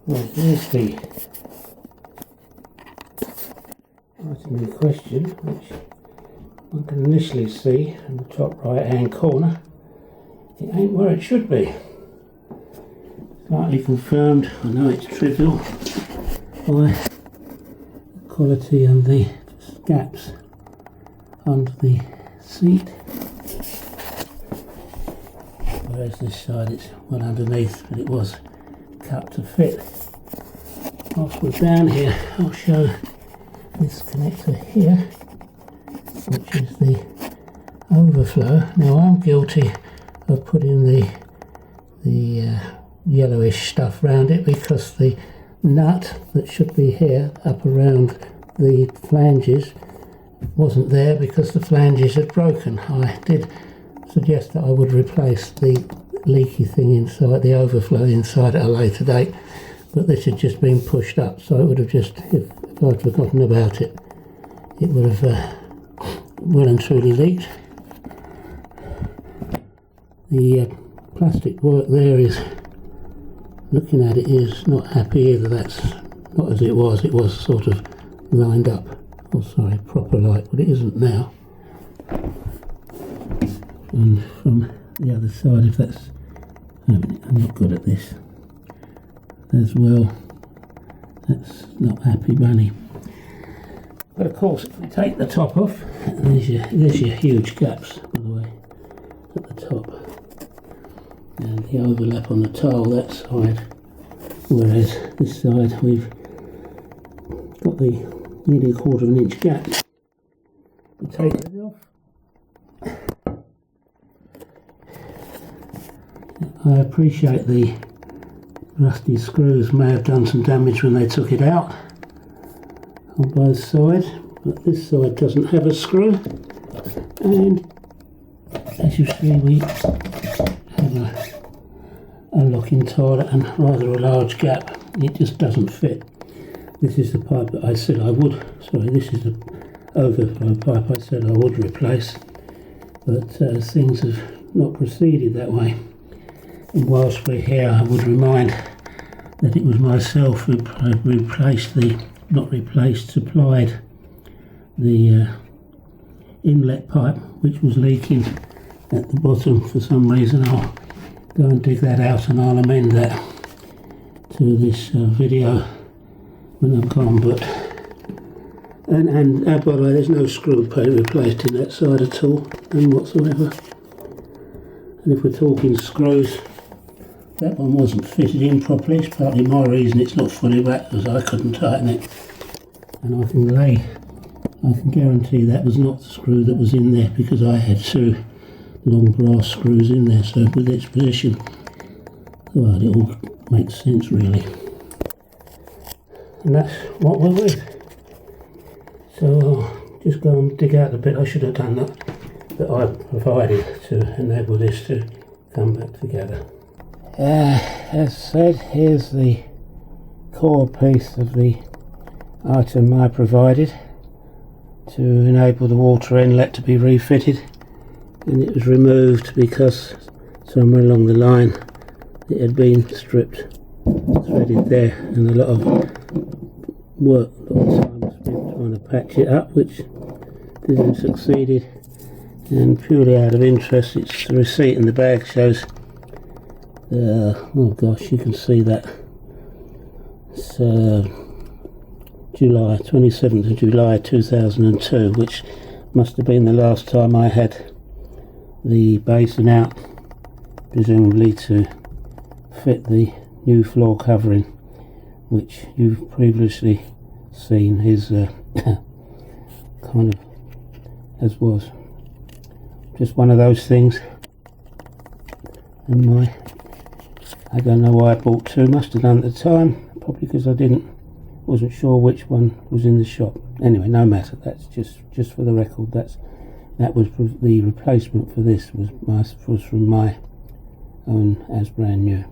Well, here's the item in question, which one can initially see in the top right hand corner. It ain't where it should be. Slightly confirmed, I know it's trivial, by the quality and the gaps under the seat. Whereas this side it's well underneath, but it was cut to fit. Whilst we're down here, I'll show this connector here, which is the overflow. Now I'm guilty of putting the yellowish stuff around it because the nut that should be here up around the flanges wasn't there because the flanges had broken. I did suggest that I would replace the leaky thing inside, the overflow inside, at a later date, but this had just been pushed up, so it would have just, if I'd forgotten about it, it would have well and truly leaked. The plastic work there is, looking at it, is not happy either. That's not as it was sort of lined up, oh sorry, proper like, but it isn't now. And from the other side, if that's, I'm not good at this as well, that's not happy bunny. But of course, if we take the top off, there's your huge gaps, by the way, at the top, and the overlap on the tile that side, whereas this side we've got the nearly a 1/4 inch gap. We take it off. I appreciate the rusty screws may have done some damage when they took it out on both sides, but this side doesn't have a screw, and as you see we have a locking tile and rather a large gap. It just doesn't fit. This is the pipe that I said I would, sorry, this is the overflow pipe I said I would replace, but things have not proceeded that way. And whilst we're here, I would remind that it was myself who supplied the inlet pipe, which was leaking at the bottom for some reason. I'll go and dig that out and I'll amend that to this video when I'm gone. But and by the way, there's no screw plate replaced in that side at all, none whatsoever. And if we're talking screws, that one wasn't fitted in properly. It's partly my reason it's not fully back, because I couldn't tighten it. And I can guarantee that was not the screw that was in there, because I had 2 long brass screws in there. So with its position, well, it all makes sense really. And that's what we're with. So I'll just go and dig out the bit I should have done that I provided to enable this to come back together. As said, here's the core piece of the item I provided to enable the water inlet to be refitted, and it was removed because somewhere along the line it had been stripped, threaded there, and a lot of work, a lot of time was spent trying to patch it up, which didn't succeeded. And purely out of interest, it's the receipt in the bag shows, oh gosh, you can see that it's July 27th of July 2002, which must have been the last time I had the basin out, presumably to fit the new floor covering, which you've previously seen is kind of as was. Just one of those things. And I don't know why I bought 2, must have done at the time, probably because I wasn't sure which one was in the shop. Anyway, no matter, that's just for the record, that was the replacement for this was from my own as brand new.